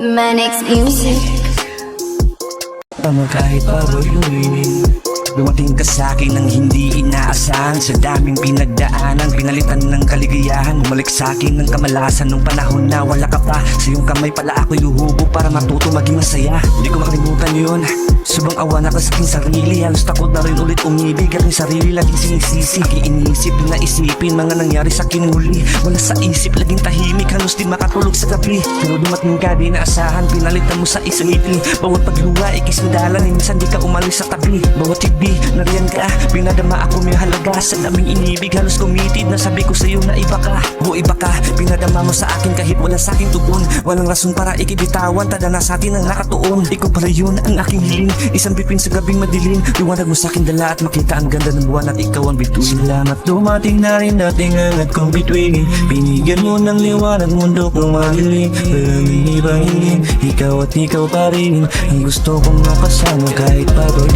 Manix Music. Kahit pabayuin, dumating ka sa'kin ng hindi inaasahan. Sa daming pinagdaanan, pinalitan ng kaligayahan. Bumalik sa'kin ng kamalasan nung panahon na wala ka pa. Sa iyong kamay pala ako'y huhubo para matuto maging masaya. Hindi ko makalimutan yun, subang awa na ka sa aking sarili. Halos takot na rin ulit umibig, aking sarili laging sinisisi. Iisip na isipin mga nangyari sa akin muli. Wala sa isip, laging tahimik, halos di makatulog sa gabi. Pero dumating ka di naasahan, pinalitan mo sa isang ngiti. Bawat pagluha, ikisndalan, minsan di ka umalis sa tabi. Bawat tibi, nariyan ka, pinadama ako may halaga. Sa daming inibig, halos kumitid na sabi ko sa'yo na iba ka. O iba ka, pinadama mo sa akin kahit wala sa aking tugon. Walang rason para ikibitawan, tada na sa atin ang nakatuon. Ikaw pala yun ang aking hiling, isang bituin sa gabing madilim. Liwanag mo sa akin dala at makita ang ganda ng buwan at ikaw ang bituin. Salamat dumating na rin dating angat kong bituin. Binigyan mo ng liwanag mundo kong mahiling. Walang inibang hingin, ikaw at ikaw pa rin ang gusto kong makasama kahit pagod.